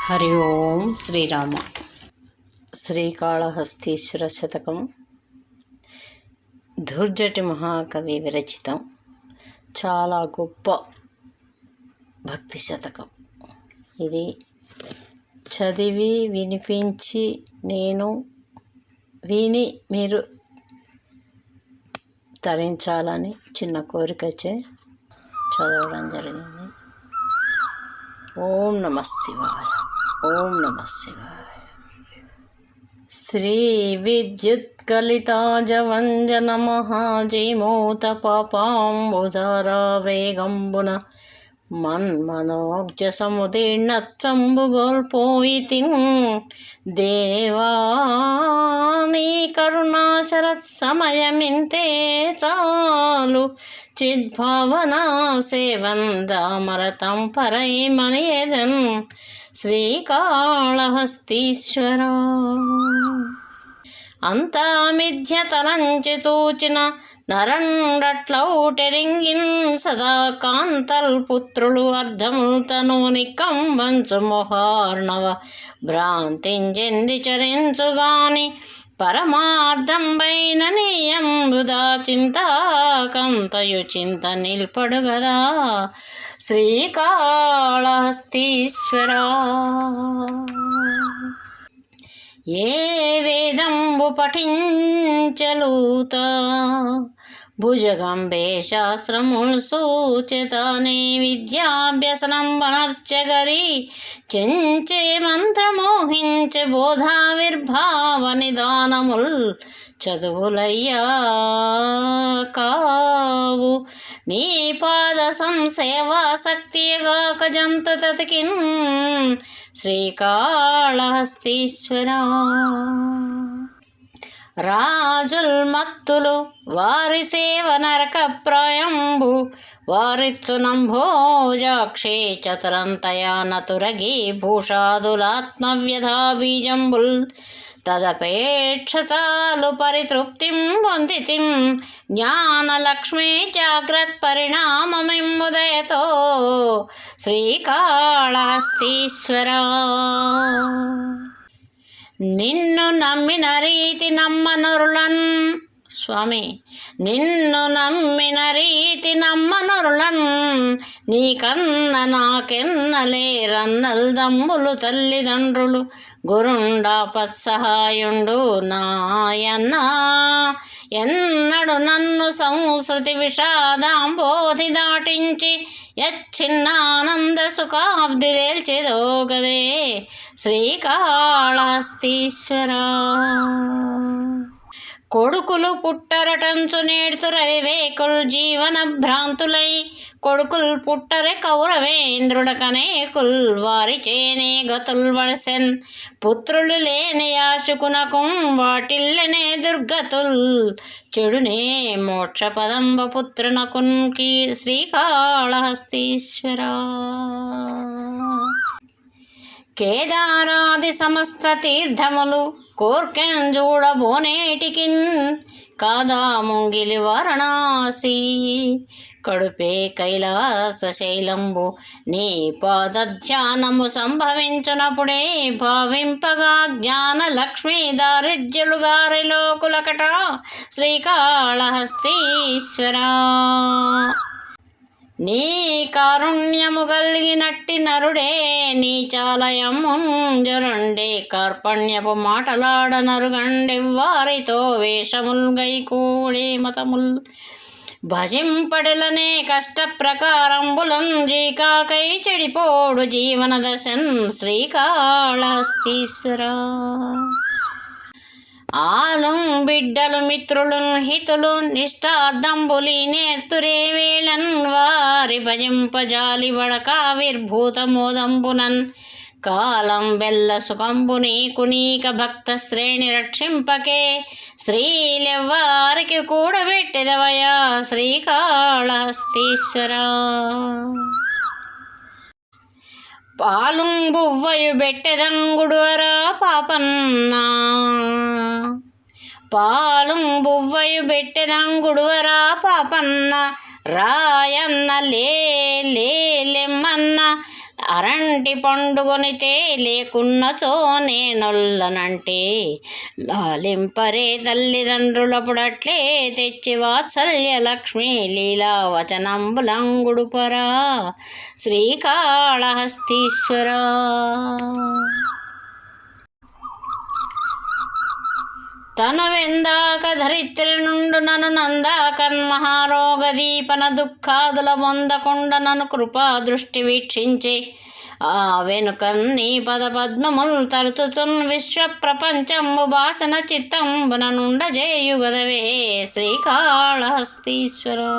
హరి ఓం శ్రీరామ. శ్రీకాళహస్తీశ్వర శతకం దుర్జటి మహాకవి విరచితం. చాలా గొప్ప భక్తి శతకం ఇది. చదివి వినిపించి విని మీరు తరించాలని చిన్న కోరికచే చదవడం జరిగింది. ఓం నమ శివాయ. ఓం నమ శివాయ. శ్రీ విద్యుత్కలితాజవంజన మహాజీమూత పాపాంబుజారా వేగంబున మన్మనోగ్జ సముదీర్ణత్వంబు గోల్పోయితి దేవా నీ కరుణాశరత్ సమయమింతే చాలు చిద్భావనా సేవందామరతం పరైమనేదన్ శ్రీకాళహస్తీశ్వర. అంతా మిథ్య తలంచి చూచిన నరండట్లౌటెరింగిన్ సదా కాంతల్ పుత్రులు అర్ధముల్తనూని కంబంచు మొహార్ణవ భ్రాంతించెంది చరించుగాని పరమార్థంబైన నీయంబుదా చింతాకంతయు చింత నిల్పడు గదా శ్రీకాళహస్తీశ్వర. ఏ వేదంబు పఠించలూత భుజగంబే శాస్త్రముల్ సూచతనే విద్యాభ్యసనంబనర్చగరి చెంచే మంత్రమోహించే బోధావిర్భావ నిదానముల్ చదువులయ్యా కావు నీ పాద సంసేవాసక్తిగాక జంతు తతికిన్ శ్రీకాళహస్తీశ్వర. రాజుల్ మత్తులు వారి సేవ నరకప్రాయంబు వారిచ్చునంభోజాక్షే చతురంతయా నతురగి భూషాదులాత్మవ్యధా బీజంబుల్ తదపేక్ష చాలు పరితృప్తిం పొందితిం జ్ఞానలక్ష్మీ జాగ్రత్ పరిణామమింబుదయతో శ్రీకాళహస్తీశ్వర. నిన్ను నమ్మిన రీతి నమ్మనరులన్ స్వామి, నిన్ను నమ్మిన రీతి నమ్మనరులన్ నీకన్న నాకెన్నలేరన్నల్ దమ్ములు తల్లిదండ్రులు గురుండాపత్సహాయుండు నాయన్న ఎన్నడు నన్ను సంస్కృతి విషాదాంబోధి దాటించి యచ్చిన్నానంద సుఖాబ్ది తేల్చెదోగదే శ్రీకాళహస్తీశ్వర. కొడుకులు పుట్టరటంచు నేడుతు రవివేకుల్ జీవన భ్రాంతులై కొడుకుల్ పుట్టరె కౌరవేంద్రుడకనేకుల్ వారి చేనే గతుల్ వడసెన్ పుత్రులు లేని యాశుకునకుం వాటిల్లనే దుర్గతుల్ చెడునే మోక్ష పదంబ పుత్రునకున్ కీ శ్రీకాళహస్తీశ్వర. కేదారాది సమస్త తీర్థములు కోర్కెంజూడబోనేటికిన్ కాదా ముంగిలి వారణాసి కడుపే కైలాస శైలంబు నీ పాద ధ్యానము సంభవించునప్పుడే భావింపగా జ్ఞాన లక్ష్మీ దారిద్ర్యులు గారిలోకులకట శ్రీకాళహస్తీశ్వర. నీ కారుణ్యము గలిగినట్టి నరుడే నీచాలయముంజరుండే కార్పణ్యపు మాటలాడ నరుగండెవ్వారితో వేషముల్ గైకూడే మతముల్ భజింపడలనే కష్ట ప్రకారంబులం జీకాకై చెడిపోడు జీవన దశన్ శ్రీకాళహస్తీశ్వర. ఆలుం బిడ్డలు మిత్రులు హితులు నిష్ఠార్థంబులి నేర్తురే వేళన్ వారి భజింపజాలి వడకావిర్భూత మోదంబునన్ కాలం బెల్ల సుఖంబు నీకు నీక భక్త శ్రేణి రక్షింపకే శ్రీలెవ్వారికి కూడబెట్టెదవయా శ్రీకాళహస్తీశ్వర. పాలుం బువ్వయు బెట్టెదంగుడువరా పాపన్నా పాలుం బువ్వయు బెట్టెదంగుడువరా పాపన్న రాయన్న లేలెమ్మన్న అరంటి పండుగొనితే లేకున్నచో నేనొల్లనంటే లాలింపరే తల్లిదండ్రులపుడట్లే తెచ్చి వాత్సల్య లక్ష్మీ లీలా వచనంబులంగుడుపరా శ్రీకాళహస్తీశ్వరా. తనువెందాక ధరిత్రి నుండు నను నందాకన్మహారోగ దీపన దుఃఖాదుల పొందకుండా నన్ను కృపా దృష్టి వీక్షించే ఆ వెనుకన్ నీ పద పద్మముల్ తలుచుచున్ విశ్వ ప్రపంచంబు బాసన చిత్తంబున నుండజేయుగదవే శ్రీకాళహస్తీశ్వరా.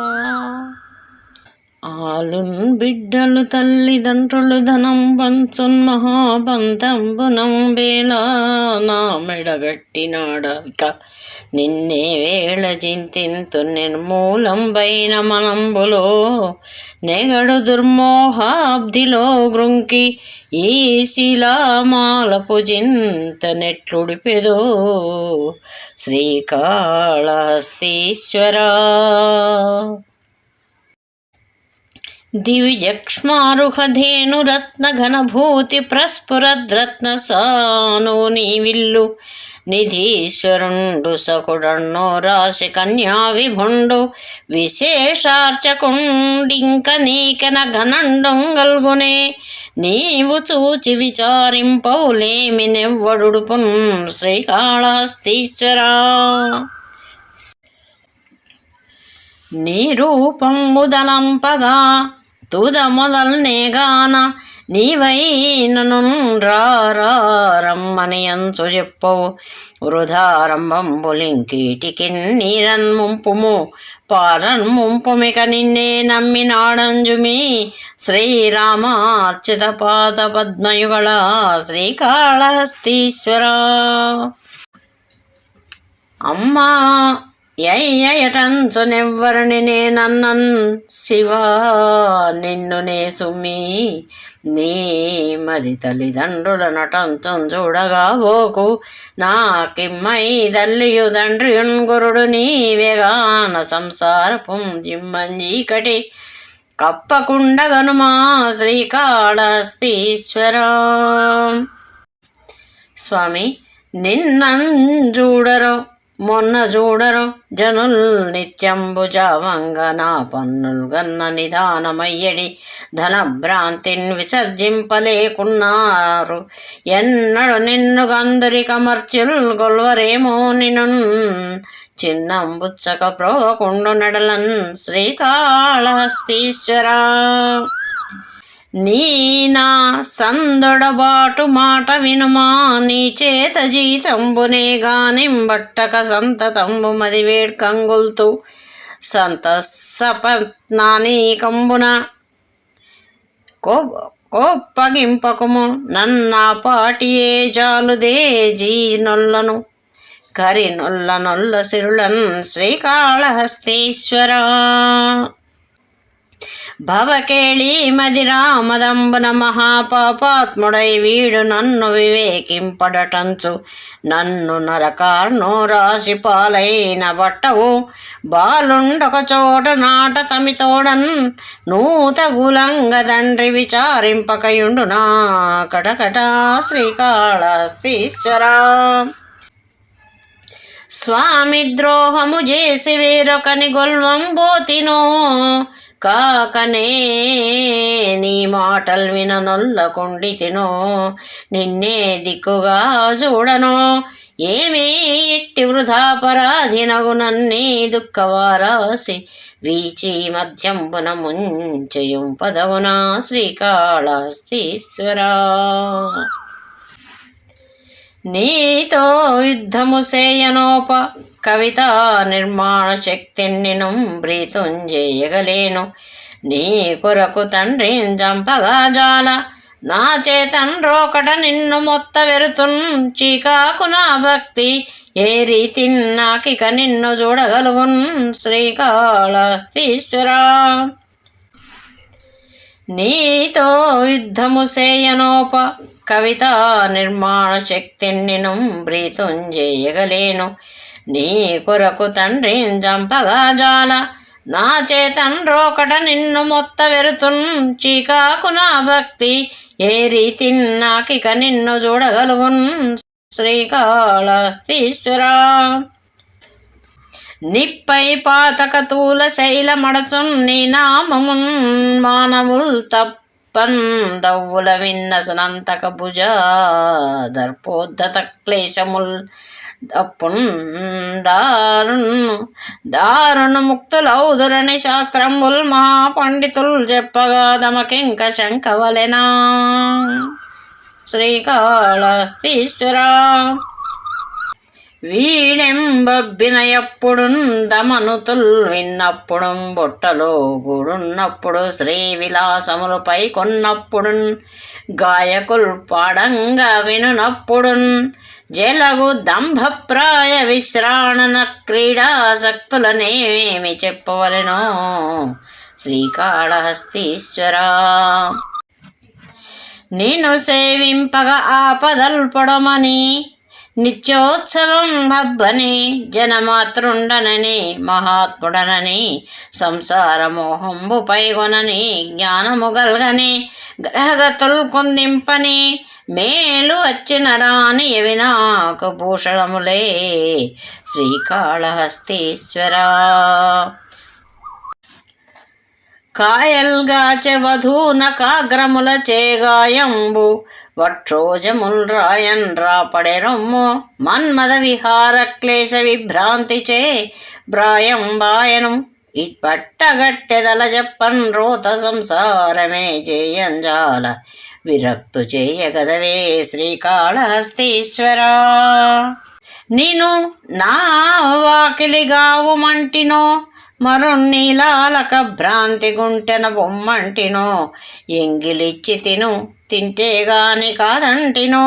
ఆలున్ బిడ్డలు తల్లిదండ్రులు ధనం పంచున్ మహాబంధంబునం బేలా నా మెడగట్టినాడవిక నిన్నే వేళ జింతింతు నిర్మూలంబైన మనంబులో నెగడు దుర్మోహాబ్దిలో గృంకి ఈ శిలామాలపు జింత నెట్లుడిపెదో శ్రీకాళహస్తీశ్వరా. దివిజక్ష్మారుహధేనురత్న ఘనభూతి ప్రస్ఫురద్రత్న సాను నీ విల్లు నిధీశ్వరుండు సకుడన్నో రాశి కన్యా విభుండు విశేషార్చకుండింక నీకెన ఘనండొంగల్గునే నీవు చూచి విచారింపవులేమి నెవ్వడుపున్ శ్రీకాళహస్తీశ్వరా. నీ రూపంబుదలంపగా తుద మొదల్నేగాన నీవైనను రమ్మని అంచు చెప్పవు వృధారంభంబులింకీటికి నీరన్ముంపుము పాలన్ముంపుమిక నిన్నే నమ్మినాడంజుమి శ్రీరామార్చిత పాద పద్మయుగళ శ్రీకాళహస్తీశ్వరా. అమ్మా ఎయ్యటంచు నెవ్వరిని నేనన్నన్ శివా నిన్ను నే సుమ్మి నీ మది తల్లిదండ్రుల నటంచు చూడగా పోకు నాకిమ్మై తల్లియు తండ్రియున్ గురుడు నీవేగాన సంసారపుం జిమ్మంజీకటి కప్పకుండగనుమా శ్రీకాళహస్తీశ్వరా. స్వామి నిన్నం చూడరు మొన్న చూడరు జనుల్ నిత్యంబుజావంగ నా పన్నుల్ గన్న నిదానమయ్యడి ధనభ్రాంతిన్ విసర్జింపలేకున్నారు ఎన్నడు నిన్ను గందురికమర్చుల్ గొల్వరేమో నిను చిన్నంబుచ్చక ప్రోకుండు నడలన్ శ్రీకాళహస్తీశ్వరా. నీ నా సందొడబాటు మాట వినుమా నీ చేత జీతంబునే గానింబట్టక సంతతంబు మది వేడ్కంగుల్తు సంతసపత్నానీకంబున కోప్పగింపకుము నన్నా పాటియే జాలుదే జీనొల్లను కరినొల్ల నొల్ల సిరులన్ శ్రీకాళహస్తీశ్వరా. భవకేళి మదిరామదంబున మహాపాపాత్ముడై వీడు నన్ను వివేకింపడటంచు నన్ను నరకార్నో రాశి పాలైన బట్టవు బాలుండొక చోట నాట తమితోడన్ నూత గులంగ తండ్రి విచారింపకయుండు నా కటకట శ్రీకాళహస్తీశ్వరా. స్వామి ద్రోహము చేసి వేరొకని గొల్వం పోతినో కాకనే నీ మాటలు విననొల్లకుండి తినో నిన్నే దిక్కుగా చూడనో ఏమీ ఇట్టి వృధాపరాధినగు నన్నే దుఃఖవారాసి వీచి మధ్యంబున ముంచయం పదవునా శ్రీకాళహస్తీశ్వరా. నీతో యుద్ధము సేయనోప కవితా నిర్మాణ శక్తిని నిను బ్రీతుంజేయగలేను నీ కొరకు తండ్రి చంపగా జాల నా చేతండ్రోకట నిన్ను మొత్త వెరుతున్ చీకాకు నా భక్తి ఏ రీతి నాకిక నిన్ను చూడగలుగున్ శ్రీకాళహస్తీశ్వరా. నీతో యుద్ధము సేయనోప కవితా నిర్మాణ శక్తిని నిను బ్రీతుంజేయగలేను నీ కొరకు తండ్రి చంపగా జాల నా చేతం రోకట నిన్ను మొత్త వెరుతున్ చీకాకు నా భక్తి ఏ రీతి నాకిక నిన్ను చూడగలుగున్ శ్రీకాళహస్తీశ్వరా. నిప్పై పాతక తూల శైల మడచున్ నీ నామమున్ మానవుల్ తప్పన్ దవ్వుల విన్నసనంతక భుజ దర్పోద్ధత క్లేశముల్ అప్పున్ దారుణు ముక్తులౌదురని శాస్త్రముల్ మహాపండితుల్ చెప్పగా దమకింక శంకవలెనా శ్రీకాళహస్తీశ్వరా. వీడెంబబ్బిన ఎప్పుడున్ దమనుతుల్ విన్నప్పుడున్ బొట్టలో గూడున్నప్పుడు శ్రీ విలాసములపై కొన్నప్పుడున్ గాయకుల్ పాడంగా వినునప్పుడున్ జలగు దంభప్రాయ విశ్రాణన క్రీడాసక్తులనేమి చెప్పవలెనో శ్రీకాళహస్తీశ్వరా. నిన్ను సేవింపగా ఆపదల్పడమని నిత్యోత్సవం హబ్బని జనమాతృండనని మహాత్ముడనని సంసార మోహంబు పైగొనని జ్ఞానము గల్గని గ్రహగతుల్ కుందింపని మేలు వచ్చిన రాని ఎవి నాకు భూషణములే శ్రీకాళహస్తీశ్వరా. కాయల్గాచె వధూన కాగ్రముల చేగాయంబు వక్షోజముల్ రాయన్ రాపడే రొమ్ము మన్మద విహార క్లేశ విభ్రాంతి చే బ్రాయం బాయను ఇట్పట్టగట్టెదల చెప్పన్ రోత సంసారమే చేయంజాల విరక్తు చేయగదవే శ్రీకాళహస్తీశ్వరా. నిను నా వాకిలిగావు మంటినో మరున్నీలాలక భ్రాంతి గుంటెన బొమ్మంటినో ఎంగిలిచ్చి తిను తింటేగాని కాదంటినో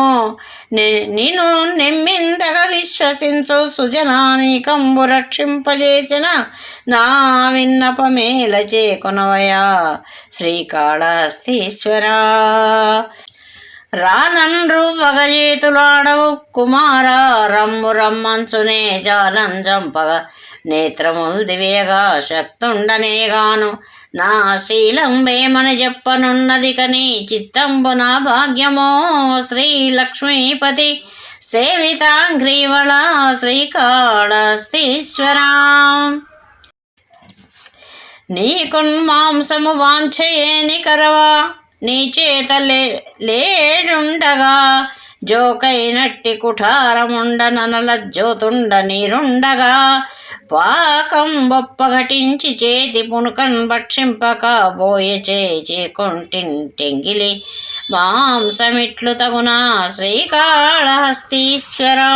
నిను నెమ్మిందగా విశ్వసించు సుజనానికంబు రక్షింపజేసిన నా విన్నపమేల చేకొనవయా శ్రీకాళహస్తీశ్వరా. రానన్రు వగజేతులాడవు కుమారా రమ్ము రమ్మంచునే జాలం జంపగా నేత్రముల్ దివేగా శక్తుండనేగాను నా శ్రీలంబేమని చెప్పనున్నది కని చిత్తంబు నా భాగ్యమో శ్రీలక్ష్మీపతి సేవితాంఘ్రీవళ శ్రీకాళహస్తీశ్వరా. నీకున్మాంసము వాంఛయేని కరవా నీ చేత లేడుండగా జోకైనట్టి కుఠారముండనల జ్యోతుండ నీరుండగా పాకం బొప్ప ఘటించి చేతి పునుకన్ భక్షింపక బోయ చేకొంటింటెంగిలి మాంసమిట్లు తగునా శ్రీకాళహస్తీశ్వరా.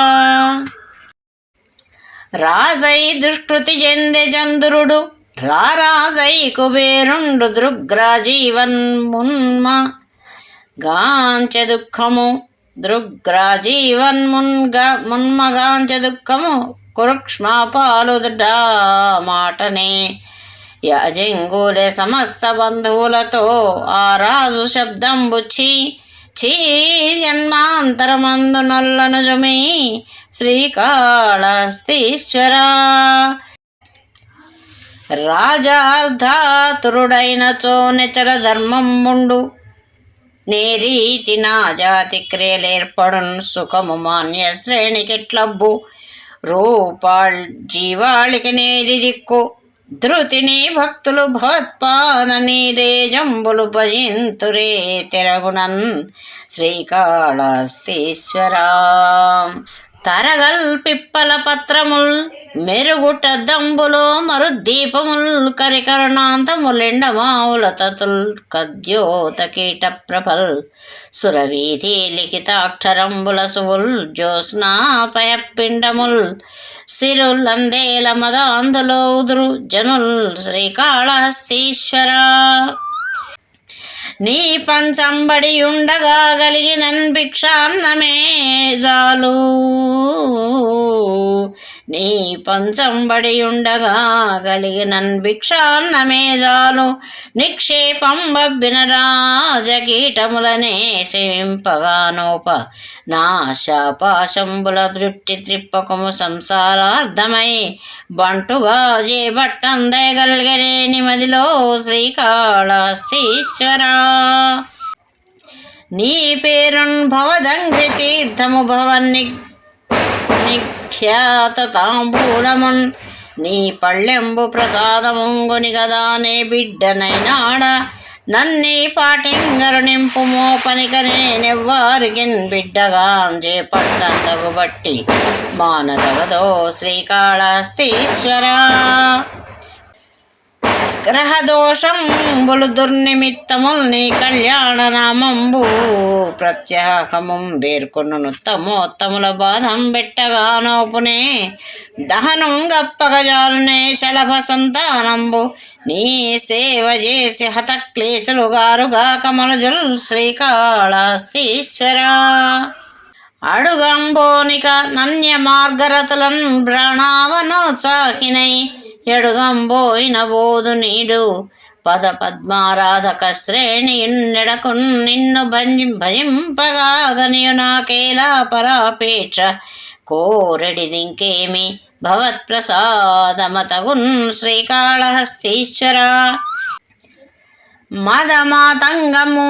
రాజై దుష్కృతి చెందె చంద్రుడు రారాజై కుబేరుండు దృగ్రాజీవన్ గాంచ దుఃఖము దృగ్రాజీవన్ మున్మగాంచ దుఃఖము కురుక్ష్మాపాలుడా మాటనే యజంగులే సమస్త బంధువులతో ఆ రాజు శబ్దం బుచ్చి చీ జన్మాంతరమందు నొల్లను జుమి శ్రీకాళహస్తీశ్వరా. రాజార్ధాతురుడైన చోనెచర ధర్మం ముండు నే రీతి నా జాతి క్రియలేర్పడున్ సుఖము మాన్య శ్రేణికిట్లబ్బు రూపాళ్ జీవాళికి నేది దిక్కు ధృతిని భక్తులు భవత్పాద నీరేజంబులు భజింతురే తెరగుణన్ శ్రీకాళహస్తీశ్వరా. తరగల్ పిప్పల పత్రముల్ మెరుగుట దంబులో మరుద్దీపముల్ కరికరణాంతములెండమావుల తతుల్ కద్యోత కీట ప్రభల్ సురవీధి లిఖితాక్షరంబుల సువుల్ జ్యోత్స్నాపయ పిండముల్ సిరులందేల మదాంధులో ఉదురు జనుల్ శ్రీకాళహస్తీశ్వరా. నీ పంచంబడి ఉండగా గలిగినన్ భిక్షాన్నమే జాలు నీ పంచంబడి ఉండగా కలిగినన్ భిక్షాన్నమే జాలు నిక్షేపం బబ్బిన రాజకీటములనే సేవింపగానోప నా శాపాశంబుల జుట్టి త్రిప్పకము సంసారార్థమై బంటుగా చేపట్టందయగలిగనే నిమదిలో శ్రీకాళహస్తీశ్వరా నీ పేరున్ భవదంఘ్రి తీర్థము భవన్ని నిఖ్యాత తాంబూలమున్ నీ పళ్ళెంబు ప్రసాదముంగుని గదా నే బిడ్డనైనాడ నన్నీ పాటింగరు నింపు మోపనికనే నెవ్వారికిన్ బిడ్డగాం చేపట్టందగు బట్టి మానదవదో శ్రీకాళహస్తీశ్వరా గ్రహదోషంబులు దుర్నిమిత్తముల్ నీ కళ్యాణ నామంబు ప్రత్యాహముం బేర్కొను తమోత్తముల బాధం బెట్టగానోపునే దహనం గప్పగజాలునే శలభ సంతానంబు నీ సేవ చేసి హతక్లేశలుగారుగా కమలజుల్ శ్రీకాళహస్తీశ్వరా అడుగంబోనిక నన్య మార్గరతులన్ ప్రాణావనోత్సాహినై ఎడుగంబోయిన బోధు నీడు పద పద్మారాధక శ్రేణియున్నెడకు నిన్ను భజింపగాగనియు నాకేలా పరాపేక్ష కోరెడిదింకేమి భవత్ప్రసాదమతగున్ శ్రీకాళహస్తీశ్వరా మదమాతంగము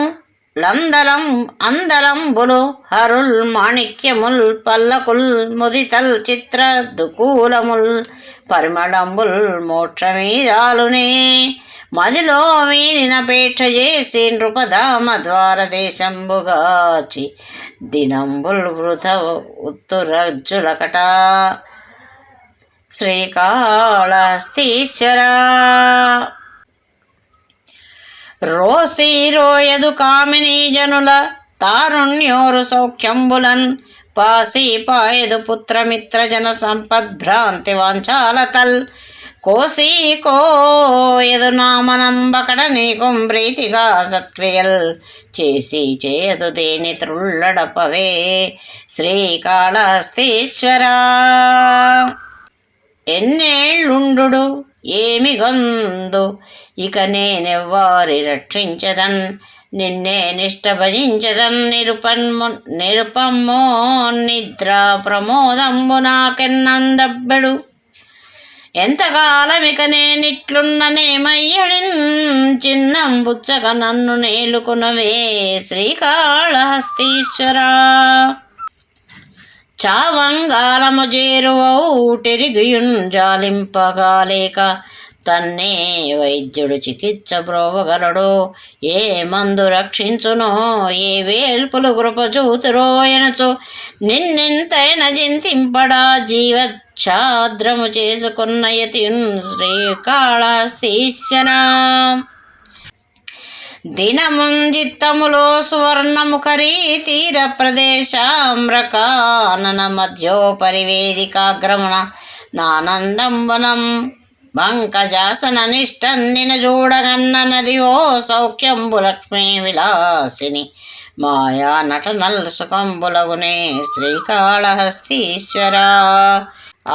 లందలం అందలంబులు హరుల్ మాణిక్యముల్ పల్లకుల్ ముదితల్ చిత్ర దుకూలముల్ పరిమళంబుల్ మోక్షమీజాలునే మదిలో వీనినపేక్ష చేసి నృపధామ ద్వారదేశంబుగాచి దినంబుల్ వృధ ఉత్తురజ్జులకట శ్రీకాళహస్తీశ్వరా రోసి రోయదు కామినీ జనుల తారుణ్యోరు సౌఖ్యంబులన్ పాసి పాయదు పుత్రమిత్ర జన సంపద్భ్రాంతి వాంఛాలతల్ కోసి కోయదు నామనంబకడ నీకుం ప్రీతిగా సత్క్రియల్ చేసి చేయదు దేని త్రుళ్ళడపవే శ్రీకాళహస్తీశ్వరా ఎన్నేళ్ళుండు ఏమి గొందు ఇక నేనెవ్వారి రక్షించదన్ నిన్నే నిష్ట భజించదన్ నిరుపమ్మో నిద్రా ప్రమోదంబు నాకెన్నందబ్బెడు ఎంతకాలమిక నేనిట్లున్ననేమయ్యడిన్ చిన్నంబుచ్చక నన్ను నేలుకునవే శ్రీకాళహస్తీశ్వరా చావంగాలము చేరువౌటెరిగియున్ జాలింపగాలేక తన్నే వైద్యుడు చికిత్స బ్రోవగలడో ఏ మందు రక్షించునో ఏ వేల్పులు కృపచూతురో ఎనచు నిన్నెంతైన జింతింపడా జీవఛాద్రము చేసుకున్న యతియున్ శ్రీకాళహస్తీశ్వరా దినముంజిత్తములో సువర్ణముఖరీ తీర ప్రదేశామ్రకానన మధ్యోపరివేదికాగ్రమున నానందంబనం పంకజాసన నిష్టన్నిన చూడగన్న నదివో సౌఖ్యంబు లక్ష్మీ విలాసిని మాయా నటనల్ సుఖంబులగునే శ్రీకాళహస్తీశ్వరా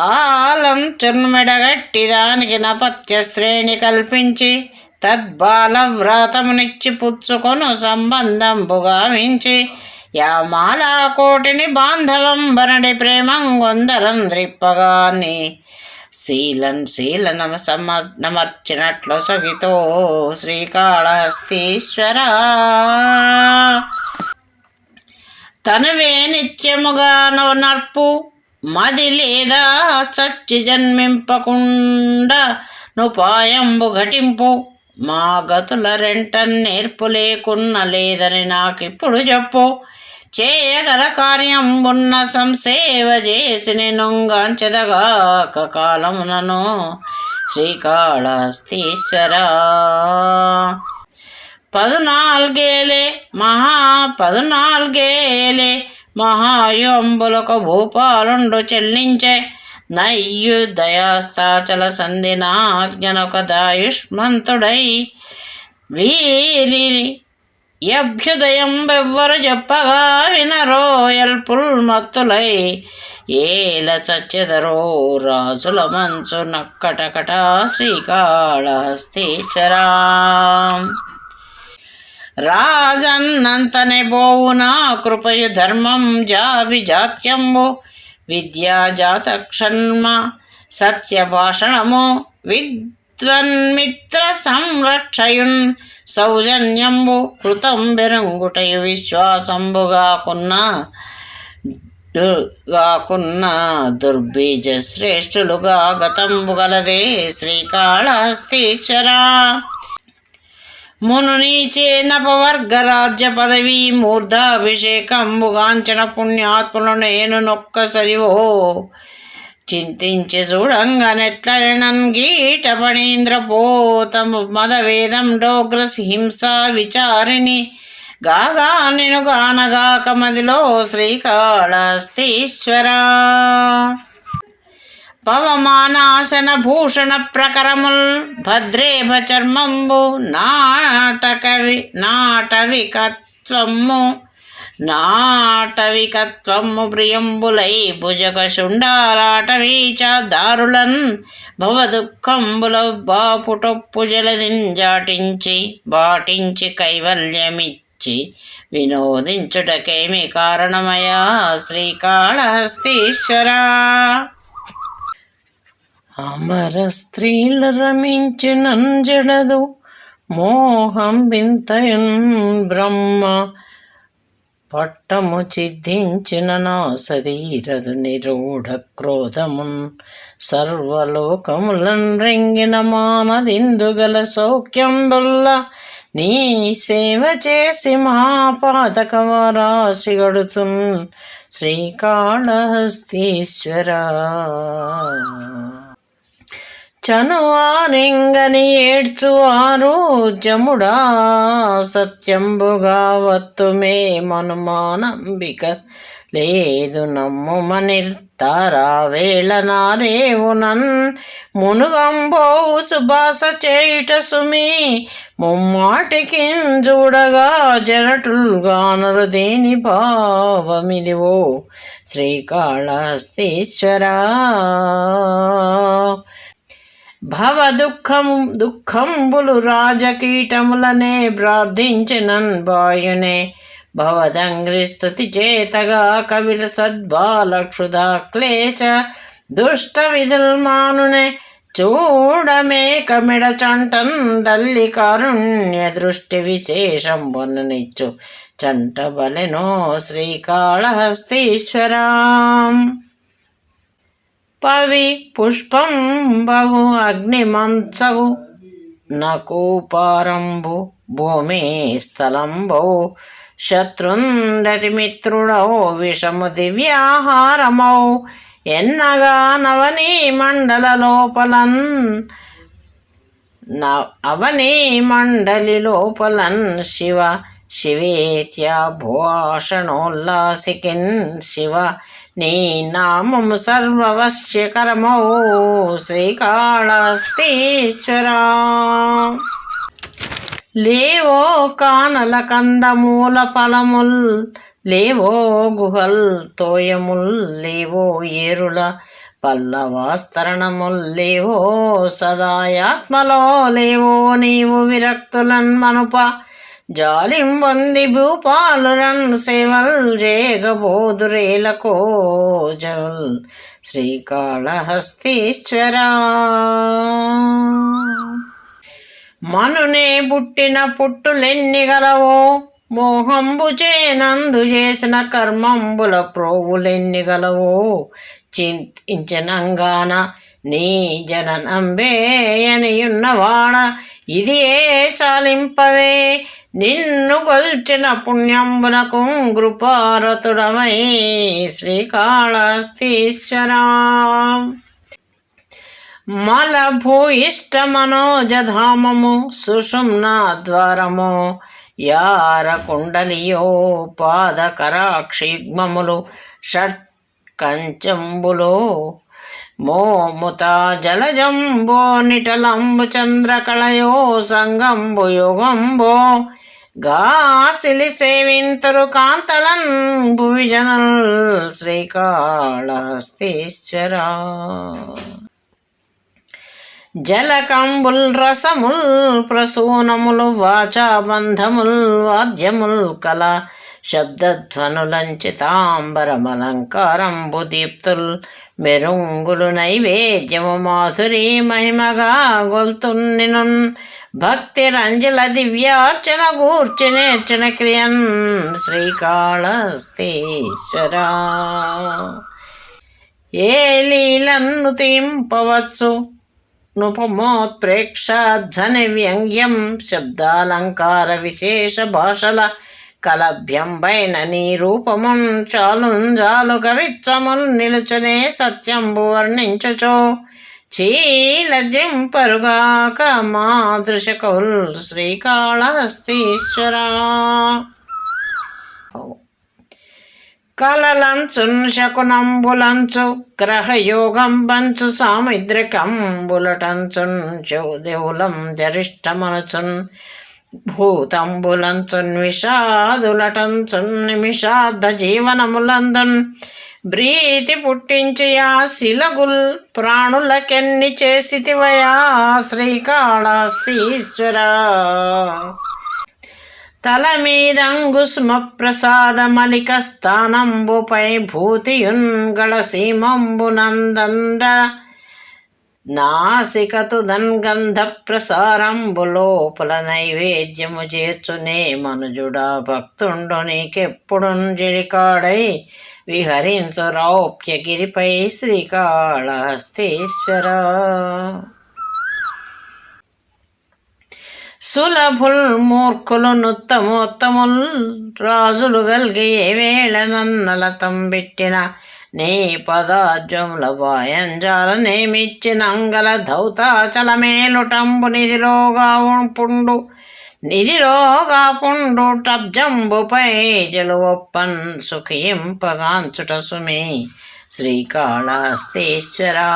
ఆలం చున్మెడగట్టి దానికి నపత్య శ్రేణి కల్పించి తద్బాల వ్రతమునిచ్చి పుచ్చుకొను సంబంధంబుగా వించి యామాలా కోటిని బాంధవం బరడి ప్రేమంగొందరంద్రిప్పగాని శీలన నమర్చినట్లు సగితో శ్రీకాళహస్తీశ్వరా తనవే నిత్యముగా నర్పు మది లేదా చచ్చి జన్మింపకుండా నుపాయంబు ఘటింపు మా గతుల రెంట నేర్పు లేకున్న లేదని నాకిప్పుడు చెప్పు చేయగల కార్యం ఉన్న సంసేవ చేసి నేనుగాంచెదగాక కాలమునను శ్రీకాళహస్తీశ్వరా 14 మహాయోంబులకు భూపాలుండు చెల్లించే నయ్యు దయాస్తాచల సంధినాజ్ఞనొక దాయుష్మంతుడై వీరి అభ్యుదయం బెవ్వరు చెప్పగా వినరో ఎల్పుల్ మత్తులై ఏల చచ్చెదరో రాజుల మంచు నక్కటకట శ్రీకాళహస్తీశ్వరా. రాజన్నంతనే బోవునా కృపయు ధర్మం జాభిజాత్యంబు విద్యా జాతక్షన్మ సత్యభాషణము విద్వన్మిత్ర సంరక్షయున్ సౌజన్యంబు కృతం బెరంగుటయు విశ్వాసంబుగాకున్న దుర్బీజ శ్రేష్ఠులుగా గతంబు గలదే శ్రీకాళహస్తీశ్వరా. మునునీచే నపవర్గ రాజ్య పదవి మూర్ధాభిషేకంబుగాంచన పుణ్యాత్ములు నేను నొక్కసరివో చింతించి చూడంగనెట్లనన్ గీట పణీంద్ర పోతము మదవేదం డోగ్ర హింసా విచారిణి గాగా నిను గానగాక మదిలో శ్రీకాళహస్తీశ్వరా. పవమానాశన భూషణ ప్రకరముల్ భద్రేభ చర్మంబు నాటవికత్వము ప్రియంబులై భుజగ శుండారాటవీచ దారులన్ భవదుఃఖంబుల బాపుటొప్పు జలదిన్ బాటించి కైవల్యమిచ్చి వినోదించుటకేమి కారణమయా శ్రీకాళహస్తీశ్వరా. అమర స్త్రీల రమించినన్ జడదు మోహం వింతయున్ బ్రహ్మ పట్టము చిద్ధించిన నా శరీరదు నిరూఢ క్రోధమున్ సర్వలోకములన్ రెంగిన మానదిందుగల సౌఖ్యంబుల్ల నీ సేవ చేసి మహాపాతకవరాశి గడుతున్ శ్రీకాళహస్తీశ్వరా. చనువానింగని ఏడ్చువారు జముడా సత్యంబుగా వత్తుమే మనుమానంబిక లేదు నమ్ముమనిర్తారా వేళ నారేవునన్ మునుగంబోవు సుభాస చేయుట సుమి ముమ్మాటికి చూడగా జనటుల్గానరు దేని భావమిదివో శ్రీకాళహస్తీశ్వరా. భవ దుఃఖంబులు రాజకీటములనే ప్రార్థించినన్ బాయునే భవదంగ్రి స్తుతి చేతగా కవిల సద్బాలక్షుధా క్లేశ దుష్ట విధుల్మానునే చూడమే కమిడ చంటన్ దల్లి కారుణ్య దృష్టి విశేషం వనునిచ్చు చంట బలెనో శ్రీకాళహస్తీశ్వరా. పవి పుష్పం బగు అగ్నిమంచవు నకూపారంబు భూమి స్థలంబౌ శత్రుందతి మిత్రుడౌ విషము దివ్యాహారమౌ ఎన్నగా నవనీ మండల లోపలన్ అవనీ మండలి లోపలన్ శివ శివేత్యా భూషణోల్లాసికిన్ శివ నీ నామము సర్వవశ్యకరమౌ శ్రీకాళహస్తీశ్వరా. లేవో కానల కందమూల ఫలముల్ లేవో గుహల్ తోయముల్ లేవో ఏరుల పల్లవాస్తరణముల్ లేవో సదాయాత్మలో లేవో నీవు విరక్తులన్ మనుప జాలింబొంది భూపాలురన్ సేవల్ రేగబోదురేలకో జనుల్ శ్రీకాళహస్తీశ్వరా. మనునే పుట్టిన పుట్టులెన్ని గలవో మోహంబు చేనందు చేసిన కర్మంబుల ప్రోవులెన్ని గలవో చింతించనంగాన నీ జననంబేయనియున్నవాడ ఇది ఏ చాలింపవే నిన్ను గొల్చిన పుణ్యంబునకు కృపారతుడమై శ్రీకాళహస్తీశ్వరా. మల భూయిష్ట మనోజధామము సుషుమ్నా ద్వారము యార కుండలియో పాదకరాక్షిగ్మములు షట్కంచంబులో మోముత జలజంబో నిటలంబు చంద్రకళయో సంగంబు యోగంబో గాసిలి సేవింతురు కాంతలన్ భువిజనుల్ శ్రీకాళహస్తీశ్వరా. జలకంబుల్ రసముల్ ప్రసూనములు వాచాబంధముల్ వాద్యముల్ కల శబ్దధ్వనులంచితాంబరమలంకారంబు దీప్తుల్ మెరుంగులు నైవేద్యము మాధురీ మహిమగా గొల్తున్నినున్ భక్తి రంజల దివ్యార్చన గూర్చి నేర్చిన క్రియన్ శ్రీకాళహస్తీశ్వరా. ఏ లీలన్ను తీంపవచ్చు నుపమోత్ప్రేక్ష ధ్వని వ్యంగ్యం శబ్దాలంకార విశేష భాషల కలభ్యంబైన నీ రూపమున్ చాలుంజాలు కవిత్వమున్ నిలుచునే సత్యంబు వర్ణించుచో చీలజింపరుగాక మాదృశ కౌల్ శ్రీకాళహస్తీశ్వరా. కలలంచున్ శకునంబులంచు గ్రహయోగం బంచు సాముద్రికంబులటంచున్ చౌదేవులం జరిష్టమనుచున్ భూతంబులంచున్ విషాదులటంచున్ నిమిషార్థ జీవనములందున్ బ్రీతి పుట్టించి ఆ శిలగుల్ ప్రాణులకెన్ని చేసితివయా శ్రీకాళహస్తీశ్వరా. తల మీదంగుస్మ ప్రసాదమలిక స్థానంబుపై భూతియున్ గళసీమంబునందండ నాసికతుదన్ గంధ ప్రసారంబు లోపల నైవేద్యము చేర్చునే మనుజుడా భక్తుండు నీకెప్పుడున్ జలికాడై విహరించు రౌప్యగిరిపై శ్రీకాళహస్తీశ్వరా. సులభుల్ మూర్ఖులు నుత్తమోత్తముల్ రాజులు గల్గి ఏ వేళ నన్నలతం పెట్టిన నీ పదాజ్వముల వాయంజాల నేమిచ్చిన అంగల ధౌతాచలమేలుటంబు నిధిలోగా పుండు టబ్జంబుపై జలువప్పన్ సుఖింపగాంచుట సుమి శ్రీకాళహస్తీశ్వరా.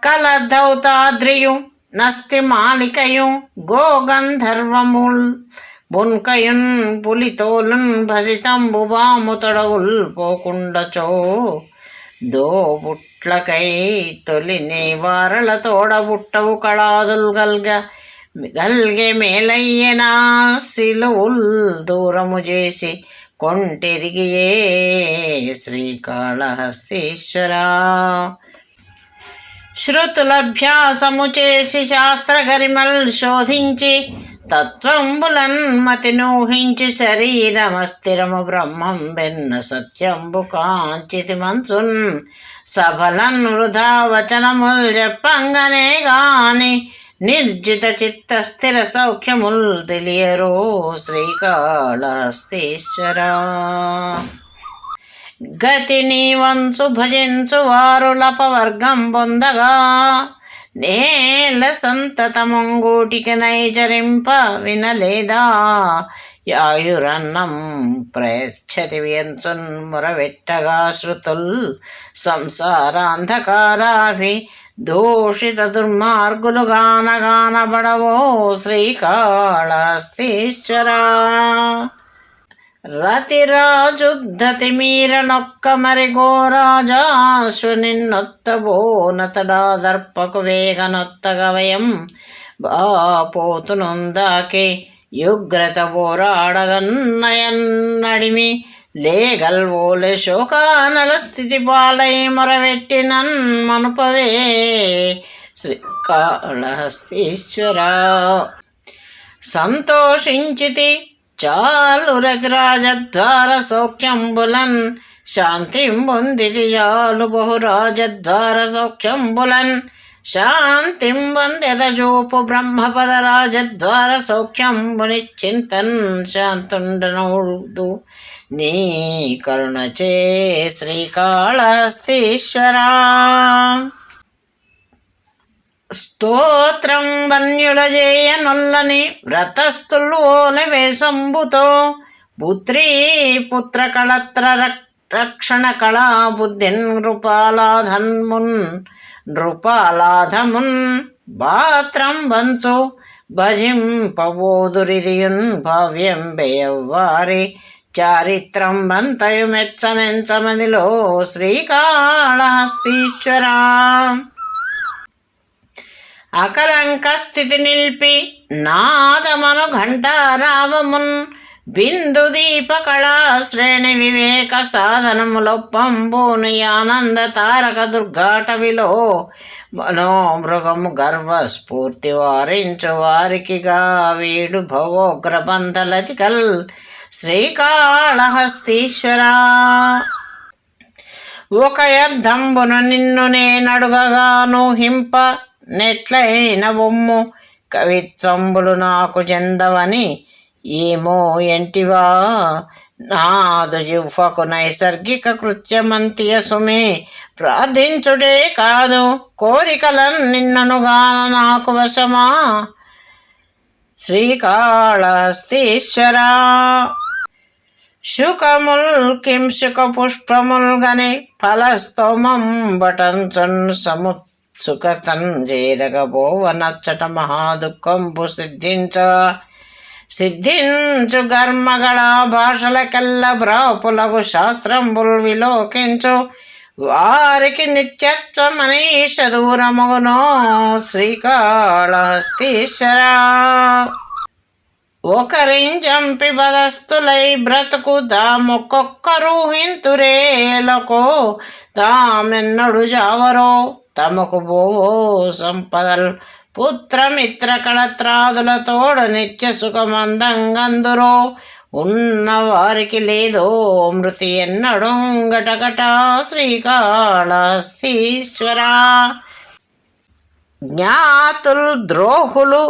కల ధౌతాద్రియు నస్తి మాలికయు గోగంధర్వముల్ బున్కయున్ పులితోలున్ భసితంబు బాము తడవుల్ పోకుండచో దోబుట్లకై తొలి నివారల తోడబుట్టవు కళాదుల్ గల్గె మేలయ్యనా శిలువుల్ దూరము చేసి కొంటెదిగియే శ్రీకాళహస్తీశ్వరా. శృతులభ్యాసము చేసి శాస్త్రగరిమల్ శోధించి తత్వంబులన్ మతినూహించి శరీరమస్థిరము బ్రహ్మం బెన్న సత్యంబు కాంచితి మంచున్ సఫలన్ వృధా వచనముల్ చెప్పంగనే గాని నిర్జిత చిత్త స్థిర సౌఖ్యముల్ తెలియరో శ్రీకాళహస్తీశ్వరా. గతిని వంచు భజించు వారులపవర్గం పొందగా నేల సంతతమంగూటికి నైచరింప వినలేదా యాయురన్నం ప్రయచ్చతి వ్యంచున్ మురవెట్టగా శృతుల్ సంసారాంధకారాభి దూషిత దుర్మార్గులు గానబడవో శ్రీకాళహస్తీశ్వరా. రతిరాజుద్ధతి మీరనొక్క మరి గోరాజాశ్వనిన్నొత్తబోనతడా దర్పకు వేగనొత్తగవయం బాపోతునుందాకే యుగ్రత పోరాడగన్నయన్నడిమి లేగల్వోలె శోకానల స్థితి పాలై మొరవెట్టినన్ మనుపవే శ్రీకాళహస్తీశ్వరా. సంతోషించితి చాలు రతిరాజద్వార సౌఖ్యంబులన్ శాంతిం పొందితి చాలు బహురాజద్వార సౌఖ్యంబులన్ శాంతిం వందెదజూపు బ్రహ్మపద రాజద్వార సౌఖ్యంబు నిశ్చింతన్ శాంతుండనౌదు నీ కరుణచే శ్రీకాళహస్తీశ్వరా. స్తోత్రం వన్యుల చేయ నొల్లని వ్రతస్థులు ఓలె వేషంబుతో పుత్రీ పుత్ర కళత్ర రక్షణ కళా బుద్ధిన్ నృపాలాధమున్ బాత్రం వంచు భజింపబోదురిదియున్ భావ్యం బెయవ్వారి చారిత్రం బంతయు మెచ్చనెంచమదిలో శ్రీకాళహస్తీశ్వరా. అకలంక స్థితి నిల్పి నాదమను ఘంటారావమున్ బిందు దీప కళా శ్రేణి వివేక సాధనములొప్పంబూని ఆనంద తారక దుర్గాటవిలో మనోమృగము గర్వ స్ఫూర్తి వారించు వారికిగా వీడు భవోగ్రబంధలతికల్ శ్రీకాళహస్తీశ్వరా. ఒక అర్థంబును నిన్ను నేనడుగగాను హింప నెట్లైన బొమ్ము కవిత్వంబులు నాకు చెందవని ఏమో ఎంటివా నాదు జిహ్వకు నైసర్గిక కృత్యమంతియ సుమే ప్రార్థించుడే కాదు కోరికలన్ నిన్ననుగాన నాకు వశమా శ్రీకాళహస్తీశ్వరా. శుకముల్ కింశుక పుష్పముల్ గని ఫలస్తోమం బటంచున్ సముత్సుకతన్ చేరగబోవ నచ్చట మహాదుఃఖంబు సిద్ధించు గర్మగళ భాషలకెల్ల బ్రాపులకు శాస్త్రంబుల్ విలోకించు వారికి నిత్యత్వమనీష దూరముగునో శ్రీకాళహస్తీశ్వరా. ఒకరించంపి బదస్తులై బ్రతుకు దామొక్కొక్కరు హింతురేలకు తామెన్నడు జావరో తమకు బోవో సంపదల్ పుత్రమిత్ర కళత్రాదుల తోడ నిత్య సుఖమందంగందురో ఉన్న వారికి లేదో మృతి ఎన్నడు గటగట శ్రీకాళహస్తీశ్వరా. జ్ఞాతుల్ ద్రోహులు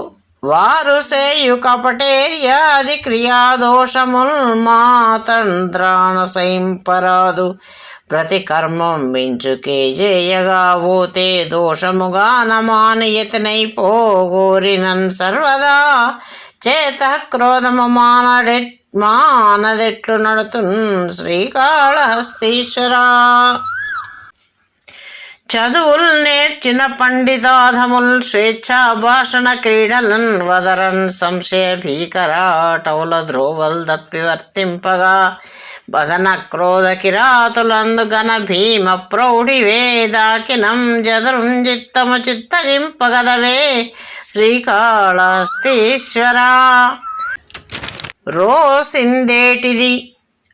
వారు సేయు కపటేర్యాది క్రియాదోషముల్ మాతంద్రాణ సైంపరాదు ప్రతి కర్మం మించుకే జేయగా పోతే దోషముగా నమానియతనైపోగోరినన్ సర్వదా చేత క్రోధము మానదెట్లు నడుతున్ శ్రీకాళహస్తీశ్వరా. చదువుల్ నేర్చిన పండితాధముల్ స్వేచ్ఛా భాషణ క్రీడలన్ వదరన్ సంశయ భీకరాటవుల ధ్రువల్ దప్పి వర్తింపగా బదన క్రోధ కిరాతులందు గణ భీమ ప్రౌఢి వేదాకినం జదరుంజిత్తము చిత్తగింపగదవే శ్రీకాళహస్తీశ్వరా. రోసిందేటిది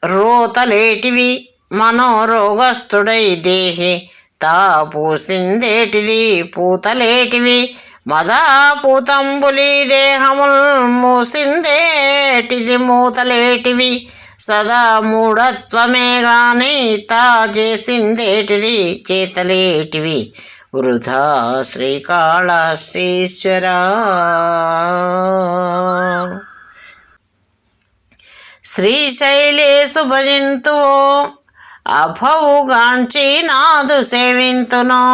రోతలేటివి మనోరోగస్థుడై దేహి తా పూసిందేటిది పూతలేటివి మదాపూతంబులి దేహముల్ మూసిందేటిది మూతలేటివి సదా మూఢత్వమే గాని తా చేసిందేటిది చేతలేటివి వృధా శ్రీకాళహస్తీశ్వరా. శ్రీశైలేశు భజింతువో అభవుగాంచి నాదు సేవింతునో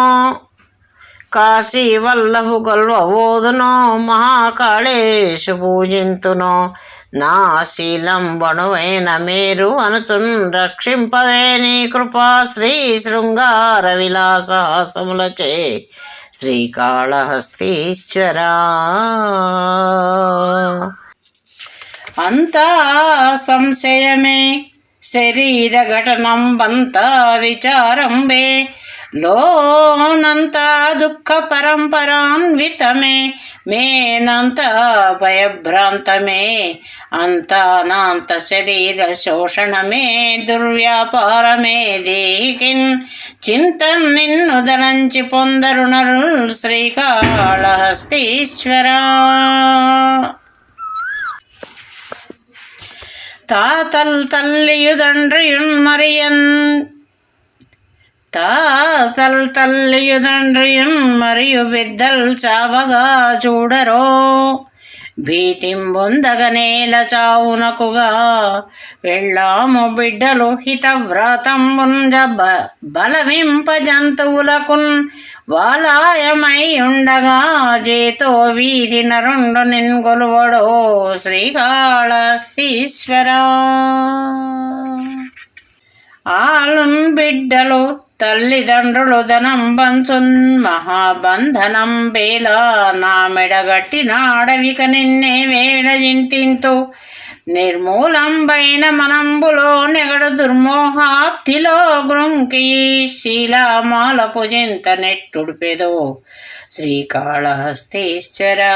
కాశీ వల్లభు గొల్వబోదునో మహాకాళేశు పూజింతునో నా శీలం బణువైన మేరు అనుచున్ రక్షింపవే నీ కృపా శ్రీ శృంగార విలాసహాసములచే శ్రీకాళహస్తీశ్వరా. అంతా సంశయమే శరీర ఘటనంబంత విచారంబే లోనంత దుఃఖ పరంపరాన్వితమే మేనంత భయభ్రాంతమే అంతానాంత శరీర శోషణమే దుర్వ్యాపారమే దేహికిన్ చింతన్ నిన్ను దలంచి పొందరు నరుల్ శ్రీకాళహస్తీశ్వరా. తాతల్ తల్లియుదండ్రియున్ మరియన్ తాతల్ తల్లియుదండ్రియున్ మరియు బిద్దల్ చావగా చూడరో భీతిం బొందగనేల చావునకుగా వెళ్ళాము బిడ్డలు హితవ్రాతంబుంజ బలవింప జంతువులకున్ వాలాయమై ఉండగా చేతో వీధి నరుండు నిన్గొలువడో శ్రీకాళహస్తీశ్వరా. ఆలున్ బిడ్డలు తల్లిదండ్రులు ధనం బంచున్ మహాబంధనం బేల నా మెడగట్టిన అడవిక నిన్నే వేడజింతింతు నిర్మూలంబైన మనంబులో నెగడు దుర్మోహాప్తిలో గృంకి శీలామాల పుజింత నెట్టుడిపెదో శ్రీకాళహస్తీశ్వరా.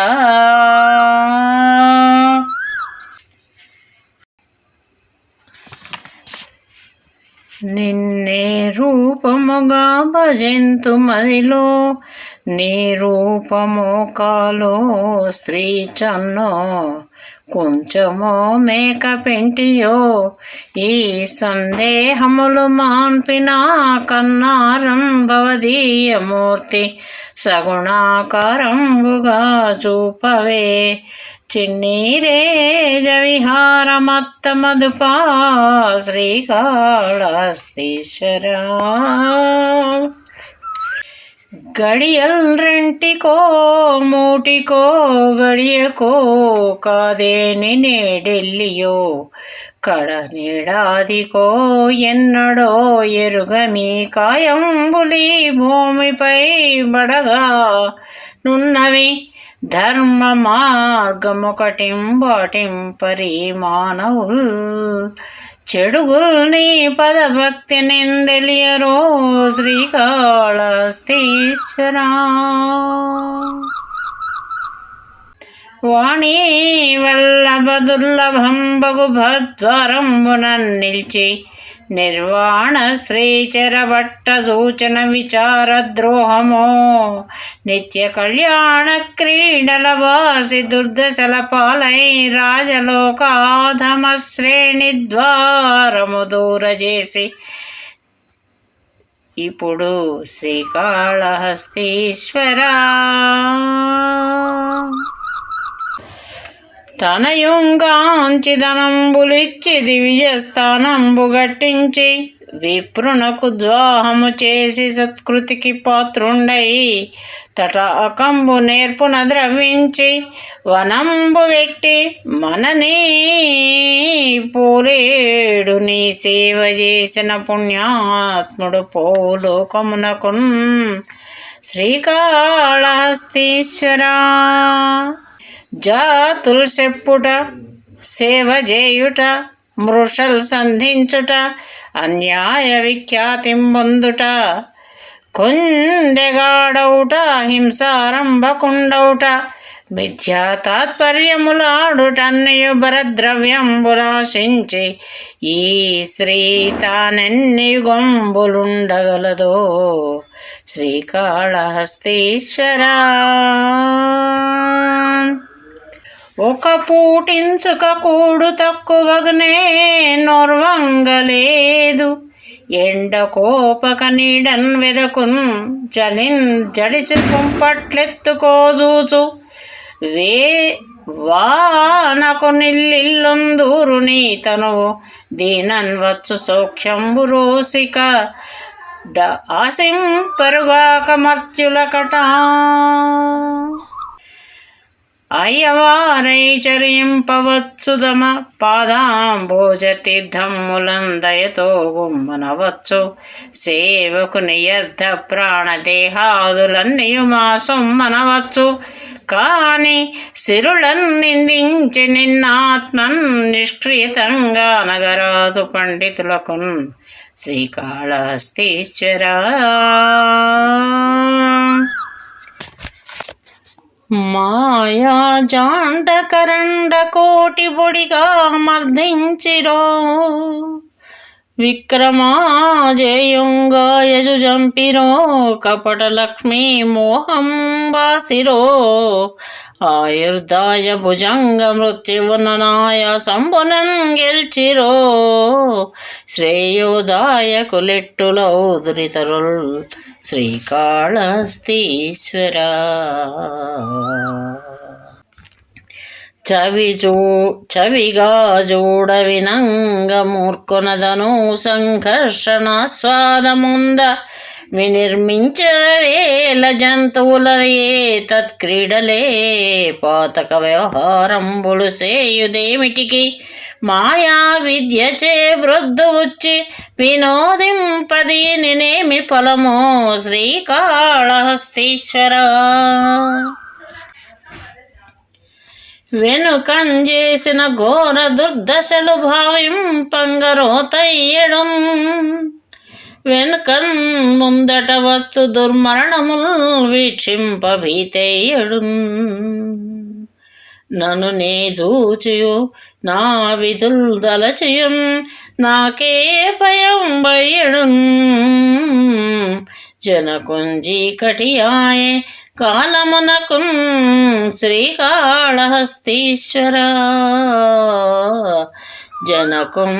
నిన్నే రూపముగా భజింతు మదిలో నీ రూపము కాలో స్త్రీ చన్నో కొంచెమో మేక పెంటియో ఈ సందేహములు మాన్పిన కన్నారం భవదీయమూర్తి సగుణాకారంబుగా చూపవే చిన్నీరేజ విహారమత్త మధుపా శ్రీకాళహస్తీశ్వరా. గడియల్ రెంటికో మూటికో గడియకో కాదేని నేడెల్లియో కడ నీడాదికో ఎన్నడో ఎరుగమి కాయంబులి భూమిపై బడగా నున్నవి ధర్మ మార్గమొకటింబాటింపరి మానవుల్ చెడుగుల్ నీ పదభక్తి నిందెలియరో శ్రీకాళహస్తీశ్వరా. వాణి వల్లభ దుర్లభంబగు భద్వారంబునన్ నిల్చి నిర్వాణ శ్రీచరభట్ట సూచన విచార ద్రోహమో నిత్య కళ్యాణ క్రీడల వాసి దుర్దశల పాలై రాజలోకాధమ శ్రేణి ద్వారము దూరజేసి ఇప్పుడు శ్రీకాళహస్తీశ్వరా. తనయుంగాంచిదనంబులిచ్చి దివ్యస్థానంబు గట్టించి విప్రునకు ద్వాహము చేసి సత్కృతికి పాత్రుండై తటాకంబు నేర్పున ద్రవించి వనంబు వెట్టి మననీ పూరేడు నీ సేవ చేసిన పుణ్యాత్ముడు పోలోకమునకున్ శ్రీకాళహస్తీశ్వరా. జాతుల్ చెప్పుట సేవ చేయుట మృషల్ సంధించుట అన్యాయ విఖ్యాతింబొందుట కొండెగాడౌట హింసారంభకుండౌట మిథ్యా తాత్పర్యములాడుటన్నయు భరద్రవ్యంబులాశించి ఈ శ్రీ తానెన్ని యుగంబులుండగలదో శ్రీకాళహస్తీశ్వరా. ఒక పూటించుక కూడు తక్కువగనే నొర్వంగలేదు ఎండ కోపక నీడన్ వెదకున్ జడిసి కుంపట్లెత్తుకోజూచు వానకు నిల్లిల్లొందూరు నీ తనువు దీనన్ వచ్చు సౌఖ్యంబు రోసిక ఆసింపరుగాక మర్త్యులకట అయ్యవారై చరింపవచ్చుదమ పాదాంబోజ తీర్థములందయతో గుమ్మనవచ్చు సేవకు నియర్థ ప్రాణదేహాదులన్నయు మా సొమ్మనవచ్చు కాని సిరులన్ నిందించి నిన్నాత్మన్ నిష్క్రియతంగా నగరాదు పండితులకున్ శ్రీకాళహస్తీశ్వరా. మాయా జాండ కరండ కోటి బొడిగా మర్దించిరో విక్రమాజయంగా యజుజంపిరో కపట లక్ష్మీ మోహం వాసిరో ఆయుర్దాయ భుజంగ మృత్యువననాయ సంబునన్ గెల్చిరో శ్రేయోదాయకులెట్టులౌదురితరుల్ శ్రీకాళహస్తీశ్వరా. చవిగా చూడవినంగ మూర్ఖునదను సంఘర్షణాస్వాదముంద వినిర్మించవేల జంతువులయే తత్క్రీడలే పాతక వ్యవహారంబులు సేయుదేమిటికి మాయా విద్యచే వృద్ధు ఉచ్చి వినోదింపది నేనేమి ఫలమో శ్రీకాళహస్తీశ్వర. వెనుకంజేసిన ఘోర దుర్దశలు భావింపంగరోతయ్యడు, వెనుకన్ ముందట వచ్చు దుర్మరణముల్ వీక్షింప భీతయ్యడు. నన్ను నే చూచియు నా విధుల్ దలచియున్ నాకే భయం భయ్యడు. జనకుంజీకటియాయే కాలమునకున్ శ్రీకాళహస్తీశ్వర. జనకుంజీకటియాయ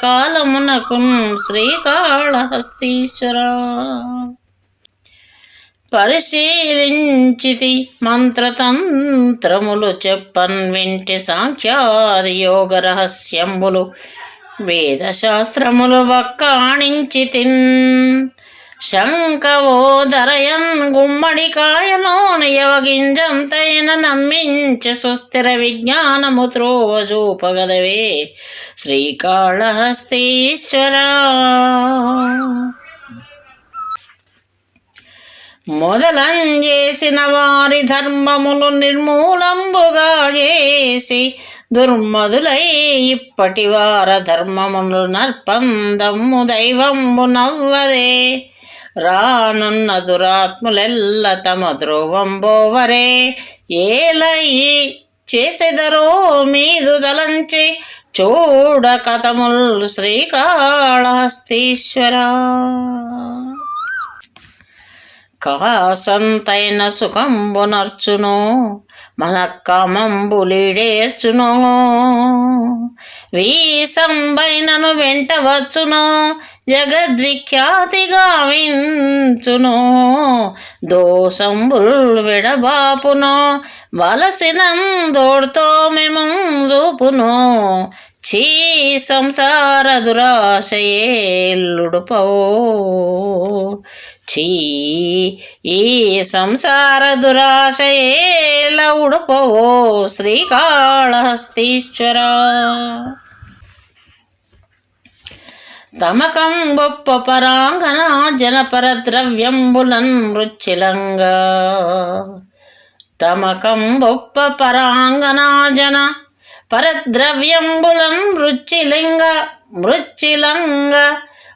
కాలమునకున్ శ్రీకాళహస్తీశ్వర. పరిశీలించితి మంత్రతంత్రములు చెప్పన్ వింటి సాంఖ్యాది యోగ రహస్యంబులు వేదశాస్త్రములు వక్కాణించితిన్. శంకవోదరయన్ గుమ్మడికాయలోన యవగింజంతైన నమ్మించి సుస్థిర విజ్ఞానము త్రోవ చూపగదవే శ్రీకాళహస్తీశ్వర. మొదలంజేసిన వారి ధర్మములు నిర్మూలంబుగా చేసి దుర్మదులై ఇప్పటి వార ధర్మములు నర్పందమ్ము దైవంబు నవ్వదే. రానున్న దురాత్ములెల్ల తమ ధ్రువంబోవరే ఏలయి చేసెదరో మీదు దలంచి చూడ కథముల్ శ్రీకాళహస్తీశ్వర. కాసంతైన సుఖంబునర్చును మనక్కమంబులిడేర్చును, వీసంబైనను వెంట వచ్చును జగద్విఖ్యాతిగా వించును. దోషంబుల్ విడబాపును వలసినందోడ్తో మేము చూపును. ఛీ సంసార దురాశయేల్లుడుపో, ఛీ ఈ సంసార దురాశయేల ఉడుపవో శ్రీకాళహస్తీశ్వర. తమకం గొప్ప పరాంగన జనపర ద్రవ్యంబులన్ రుచిలంగా, తమకం గొప్ప పరాంగన జన పరద్రవ్యంబులం మృచ్చిలంగ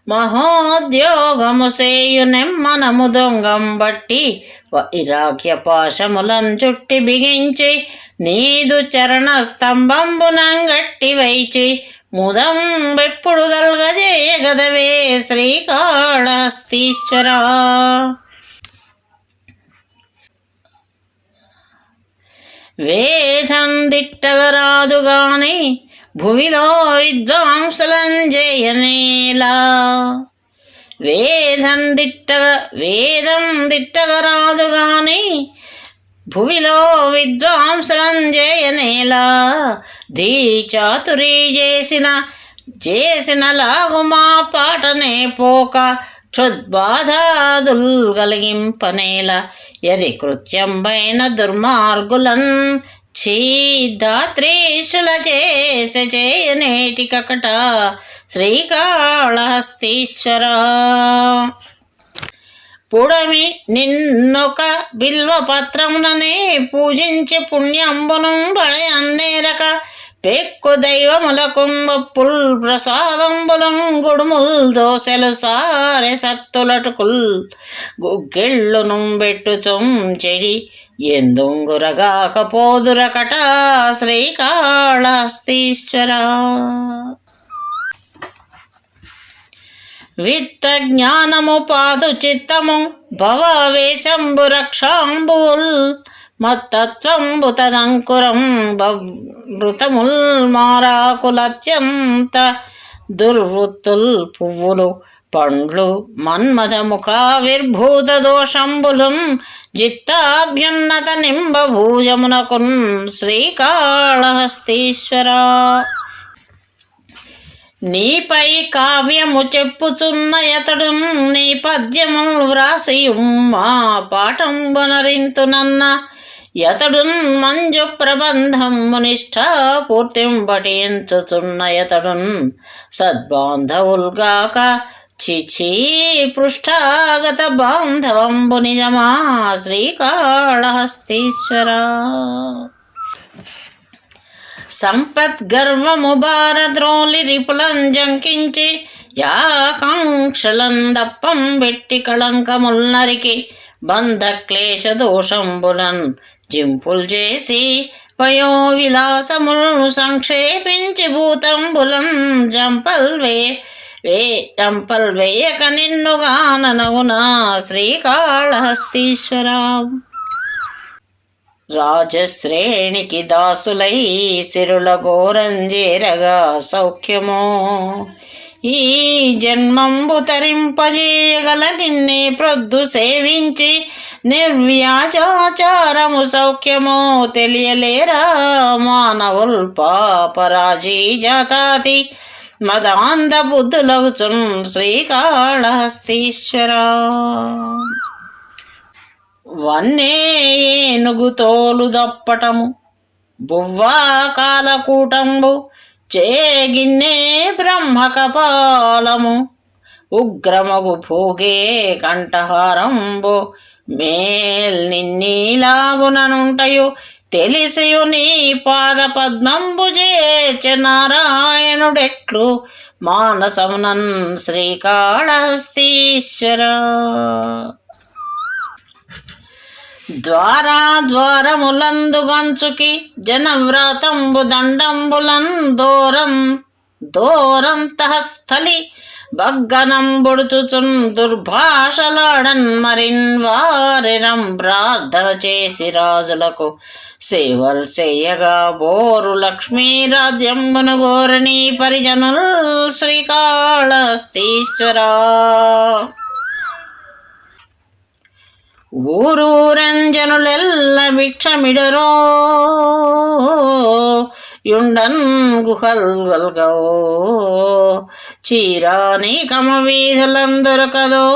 మహోద్యోగము సేయు నెమ్మనము దొంగం బట్టి వైరాగ్య పాశములం చుట్టి బిగించి నీదు చరణ స్తంభంబునంగట్టి వైచి ముదం వెప్పుడు గల్గజేయగదవే శ్రీకాళహస్తీశ్వర. వేదం దిట్టగరాదుగాని భూమిలో విద్వాంసులంజేయనేలా. వేదం దిట్టగరాదుగాని భూమిలో విద్వాంసులంజేయనేలా. ధీచాతురీ చేసిన లాగుమా పాటనే పోక క్షుద్బాధాదుల్ కలిగింపనేల. యది కృత్యంబైన దుర్మార్గులన్ ఛీదాత్రీషుల చేయనేటి కకట శ్రీకాళహస్తీశ్వర. పుడమి నిన్నొక బిల్వపత్రముననే పూజించి పుణ్యంబును బడే అన్నేరక పెక్కు దైవములకు బప్పుల్ ప్రసాదంబులం గుడుముల్ దోసెలు సారె సత్తులటుకుల్ గుగ్గిళ్ళును బెట్టుచొం చెడి ఎందుంగురగాకపోదురకట శ్రీకాళహస్తీశ్వర. విత్త జ్ఞానము పాదు చిత్తము భవవేశంబు రక్షాంబుల్ మత్తత్వంబు తదంకురం వృతముల్ మారాకులత్యంత దుర్వృత్తుల్ పువ్వులు పండ్లు మన్మథముఖావిర్భూత దోషంబులున్ జిత్తాభ్యున్నత నింబభూజమునకున్ శ్రీకాళహస్తీశ్వర. నీపై కావ్యము చెప్పుచున్న యతడు నీ పద్యము వ్రాసియుమ్మా పాఠంబునరింతునన్న యతడున్ మంజు ప్రబంధము నిష్ఠా పూర్తిం పఠించుచున్న యతడున్ సద్బాంధవుల్గాక చిచి పృష్ఠాగత బాంధవంబు నిజమా శ్రీకాళహస్తీశ్వర. సంపద్గర్వము భారద్రోలి రిపులం జంకించి యాకాంక్షలం దప్పం వెట్టి కళంకముల్ నరికి బంధ క్లేశ దోషంబులన్ జింపుల్ చేసి వయో విలాసముల్ సంక్షేపించి భూతంబులన్ జంపల్ వేయక నిన్నుగాననగునా శ్రీకాళహస్తీశ్వర. రాజశ్రేణికి దాసులై సిరుల గోరంజేరగా సౌఖ్యమో ఈ జన్మంబు తరింపజేయగల నిన్నే ప్రొద్దు సేవించి నిర్వ్యాచారము సౌఖ్యమో తెలియలేరా మానవుల్ పాపరాజీ జాతాతి మదాంధ బుద్ధులగుచున్ శ్రీకాళహస్తీశ్వర. వన్నే ఏనుగు తోలు దప్పటము బువ్వా కాలకూటంబు చేగిన్నే బ్రహ్మ కపాలము ఉగ్రమగు భూగే కంఠహారంబు మేల్ నిన్నీలాగుననుంటయు తెలిసియు నీ పాద పద్మంబు చేర్చె నారాయణుడెట్లు మానసమునన్ శ్రీకాళహస్తీశ్వర. ద్వారములందు జనవ్రాతంబు దండంబులన్ దోరంతఃస్థలి భగ్గనంబుడుచుచున్ దుర్భాషలాడన్ మరిన్ వారినం ప్రార్థన చేసి రాజులకు సేవల్ చేయగా బోరు లక్ష్మీ రాజ్యంబును గోరణి పరిజనుల్ శ్రీకాళహస్తీశ్వర. ఊరూరంజనులెల్ల భిక్షమిడరో యుండన్ గుహల్ గల్గవో చీరానీకమ వీధులందొరకదో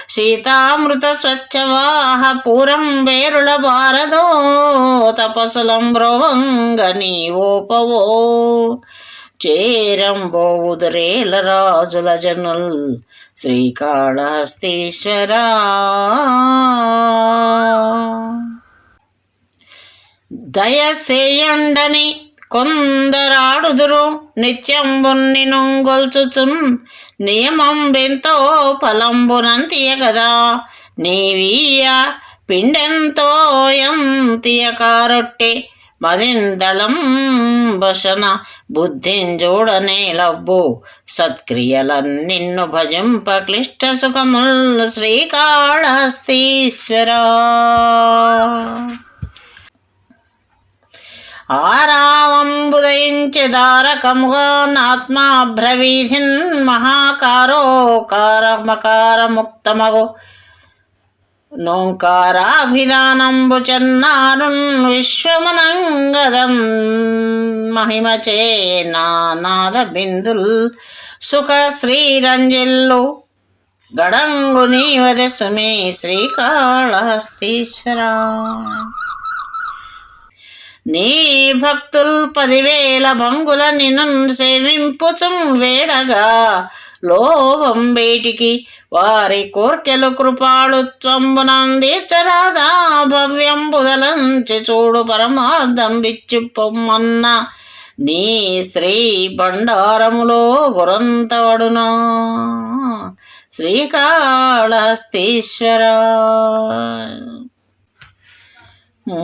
సీతామృత స్వచ్ఛవాహ పూరం వేరుల బారదో తపసులం బ్రోవంగ నీవోపవో చేరంబోవుదురేల రాజుల జనుల్ శ్రీకాళహస్తీశ్వర. దయసేయండని కొందరాడుదురు నిత్యంబున్ని నొంగొల్చుచున్ నియమం బెంతో ఫలంబునంతియ గదా నీవీయ పిండెంతోయం తీయకారొట్టె మదిందళం వశన బుద్ధింజోడనే లబ్బు సత్క్రియలన్ నిన్ను భజింప క్లిష్ట సుఖముల్ శ్రీకాళహస్తీశ్వర. ఆరావంబుదయించె దారకముగా నాత్మాభ్రవీధిన్ మహాకారోకారమకారముక్తమగు నోంకారాభిధానంబు చన్నారున్ విశ్వమనంగదం మహిమచే నానాద బిందుల్ సుఖ శ్రీరంజిల్లు గడంగు నీవదె సుమే శ్రీకాళహస్తీశ్వర. నీ భక్తుల్ 10,000 భంగుల నిన్ను సేవింపుచున్ వేడగా లోభం బేటికి వారి కోర్కెలు కృపాళుత్వంబునందీర్చరాదా భవ్యంబుదలంచి చూడు పరమార్థం బిచ్చి పొమ్మన్న నీ శ్రీ బండారములో గురంతవడునా శ్రీకాళహస్తీశ్వర.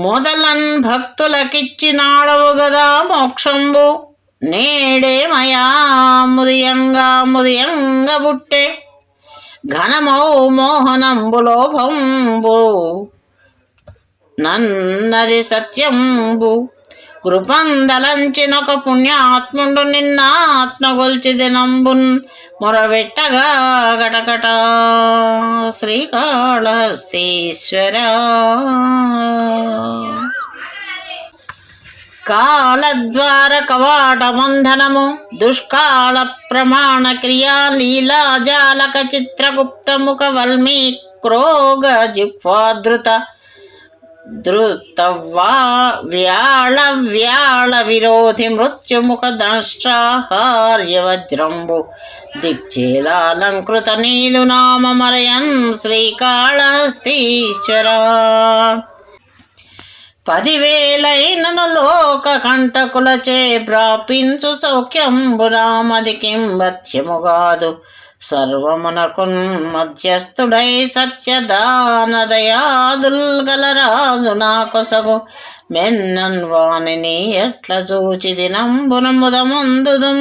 మొదలన్ భక్తులకిచ్చినాడవు గదా మోక్షంబు నేడేమయా ముదియంగా బుట్టె ఘనమౌ మోహనంబు లోభంబు నన్నది సత్యంబు కృపందలంచినొక పుణ్యాత్ముండు నిన్న ఆత్మగొల్చి దినంబున్ మొరబెట్టగా గటకట శ్రీకాళహస్తీశ్వర. కాళద్వార కవాట బంధనము దుష్కాళ ప్రమాణ క్రియా లీలా జాలక చిత్రగుప్త ముఖ వల్మీ క్రోగ జిహ్వాదృత ధృతవ్వా వ్యాళ వ్యాళ విరోధి మృత్యుముఖ దంష్ట్రాహార్యవజ్రంబు దిక్చేలాలంకృత నీదు నామమరయన్ శ్రీకాళహస్తీశ్వర. 10,000 లోక కంటకులచే ప్రాపించు సౌఖ్యంబురామది కింబత్యముగాదు. సర్వమునకున్ మధ్యస్థుడై సత్యదానదయాదుల్ గలరాజు నా కొసగు. మెన్నన్ వాణిని ఎట్ల చూచి దినంబున ముదముందుదుం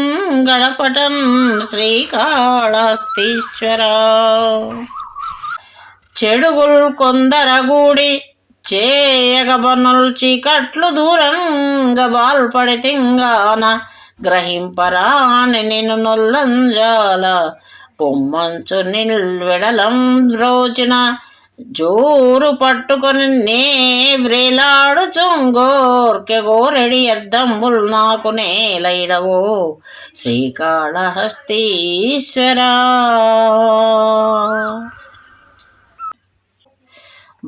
గడపటన్ శ్రీకాళహస్తీశ్వర. చెడుగుల్ కొందరగూడి చేయగబనుల్ చీకట్లు దూరంగా బాల్పడి తింగాన గ్రహింపరాని నిన్ను నొల్లంజాల. పొమ్మంచు నిల్వెడలం రోచిన జోరు పట్టుకొని నే వ్రేలాడుచుంగోర్కె గోరెడి అద్దంబుల్ నాకు నేలైడవో శ్రీకాళహస్తీశ్వర.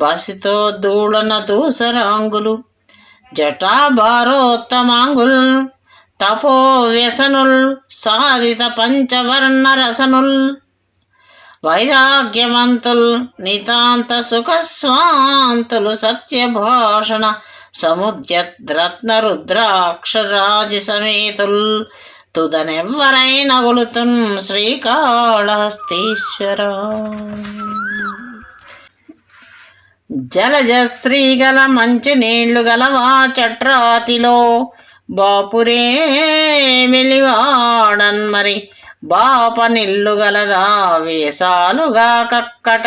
బసితో దూళన దూసరాంగులు జటాభారోత్తమాంగుల్ తపో వ్యసనుల్ సాధిత పంచవర్ణ రసనుల్ వైరాగ్యవంతుల్ నితాంత సుఖస్వాంతులు సత్యభాషణ సముద్యద్రత్న రుద్రాక్షరాజి సమేతుల్ తుదనెవ్వరైన గొలుతున్ శ్రీకాళహస్తీశ్వర. జలజ స్త్రీగల మంచి నీళ్లు గలవా చట్రాతిలో బాపురే వెలివాడన్ మరి బాప నిల్లు గలదా వేసాలుగా కక్కట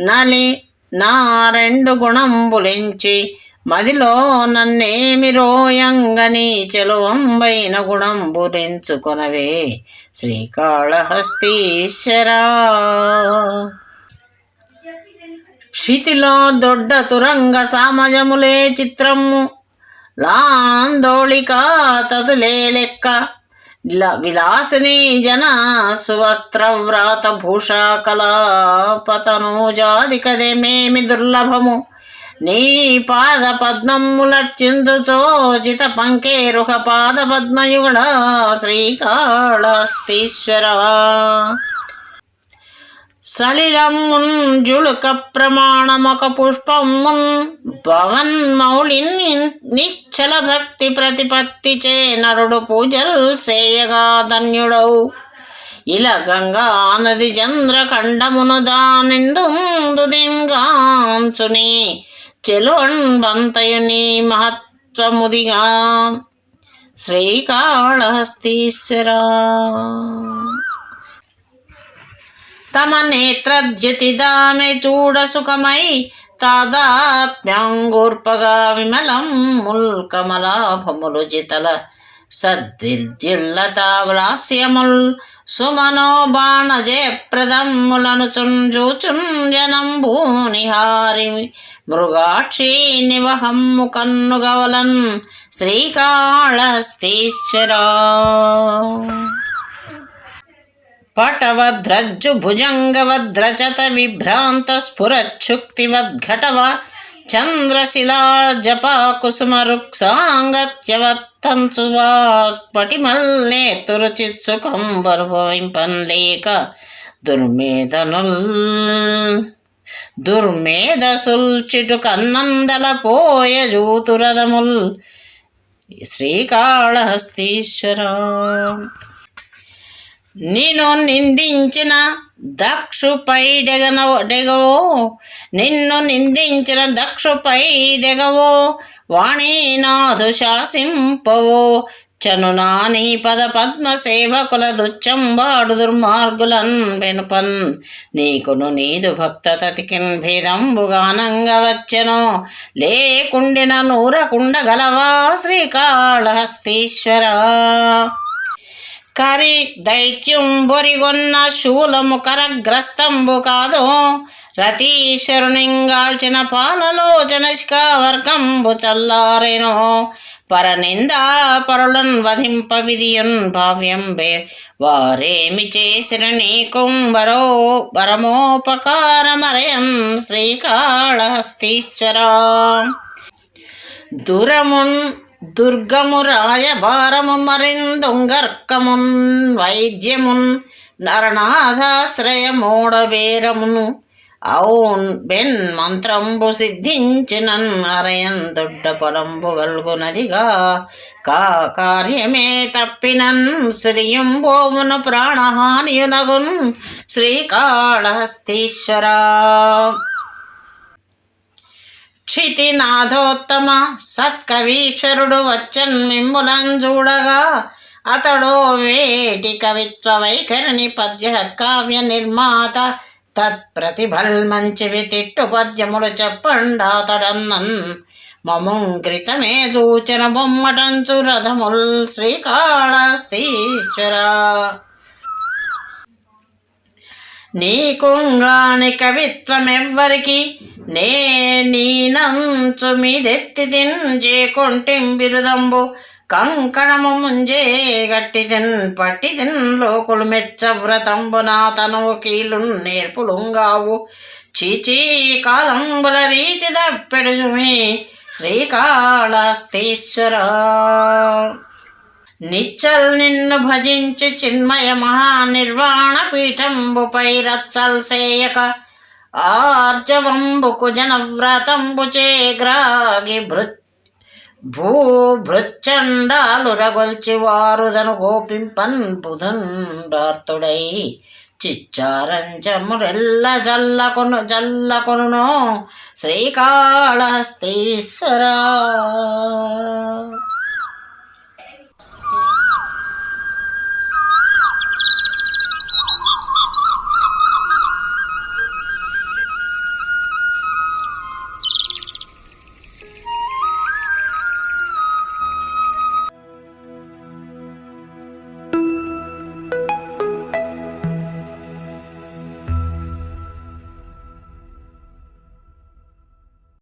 నలి నా 2 గుణంబులించి మదిలో నన్నేమి రోయంగని చెలువంబైన గుణంబులించుకొనవే శ్రీకాళహస్తీశ్వర. క్షితిలో దొడ్డ తురంగ సామజములే చిత్రము లాందోళిక తదులే లెక్క విలాసిని జన సువస్త్రవ్రాత భూషా కళాపతనూజాదికదేమేమి దుర్లభము. నీ పాద పద్మములర్చిందుచోజిత పంకేరుహ పాద పద్మయుగళ శ్రీకాళహస్తీశ్వర. సలిలమ్మున్ జుళుక ప్రమాణమొక పుష్పమ్మున్ భవన్ మౌళిన్ నిశ్చల భక్తి ప్రతిపత్తి చే నరుడు పూజల్ సేయగా ధన్యుడవు. ఇల గంగా నది చంద్రఖండమును దానిందు దింగాంచుని చెలువన్ బంతయుని మహత్వముదిగా శ్రీకాళహస్తీశ్వర. తమ నేత్రద్యుతిదామె చూడ సుఖమై తాదాత్మ్యంగూర్పగా విమలం ముల్కమలాభములు జితల సద్విద్యుల్లతావ్లాస్యముల్ సుమనోబాణ జయప్రదమ్ములను చుంజూచున్ జనంభూనిహారి మృగాక్షి నివహమ్ము కన్నుగవలన్ శ్రీకాళహస్తీశ్వర. పటవద్రజ్జు భుజంగవద్రచత విభ్రాంత స్ఫురచ్ఛుక్తివద్ఘటవ చంద్రశిలా జప కుసుమ రుక్సాంగత్యవత్తంసువా పటిమల్నేతురుచిత్సుకంబర్భవింపన్ లేక దుర్మేధసుల్ చిటు కన్నందల పోయ జూతురదముల్ శ్రీకాళహస్తీశ్వర. నిన్ను నిందించిన దక్షుపై డెగవో నిన్ను నిందించిన దక్షుపై దెగవో వాణీనాథు శాసింపవో చనునా నీ పద పద్మ సేవకుల దుచ్చంబాడు దుర్మార్గులన్ వెనుపన్ నీకును నీదు భక్త తతికిన్ భేదంబుగానంగా వచ్చెను లేకుండిన నూరకుండ గలవా శ్రీకాళహస్తీశ్వర. కరి దైత్యం బొరిగొన్న శూలము కరగ్రస్తంబు కాదో రతీశ్వరునింగాల్చిన పాలలోచన వర్గంబు చల్లారెనో పరనిందా పరులను వధింప విధియున్ భావ్యంబే వారేమి చేసిన నీకుంబరో వరమోపకారమరయన్ శ్రీకాళహస్తీశ్వరా. దురమున్ దుర్గము రాయభారము మరిందుంగర్కమున్ వైద్యమున్ నరనాథాశ్రయమూడబేరమును ఔన్ బెన్ మంత్రంబు సిద్ధించినన్ అరయన్ దొడ్డ పొలంబు గల్గునదిగా కా కార్యమే తప్పినన్ శ్రీయంబోమును ప్రాణహానియునగున్ శ్రీకాళహస్తీశ్వరా. క్షితినాథోత్తమ సత్కవీశ్వరుడు వచ్చన్ మిమ్ములం చూడగా అతడో వేటి కవిత్వ వైఖరిని పద్య కావ్య నిర్మాత తత్ప్రతిభల్ మంచివి తిట్టు పద్యములు చెప్పండాతడన్నన్ మముంగ్రితమే సూచన బొమ్మటంచు రథముల్ శ్రీకాళహస్తీశ్వరా. నీకుంగాని కవిత్వమెవ్వరికి నే నీనంచు మీదెత్తి తింజేకొంటిం బిరుదంబు కంకణము ముంజే గట్టితిన్ పట్టితిన్ లోకులు మెచ్చ వ్రతంబు నా తనువు కీలు నేర్పులుంగావు చీచీ కాలంబుల రీతి దప్పెడుజుమి శ్రీకాళహస్తీశ్వరా. నిచ్చల్ నిన్ను భజించి చిన్మయ మహానిర్వాణ పీఠంబుపై రచ్చల్ సేయక ఆర్జవంబుకు జనవ్రతంబు చేగ్రాగి భూభృచ్చండాలు రగొల్చి వారుదను గోపింపన్ బుధండార్తుడై చిచ్చారంజమురెల్ల జల్లకొను శ్రీకాళహస్తీశ్వరా.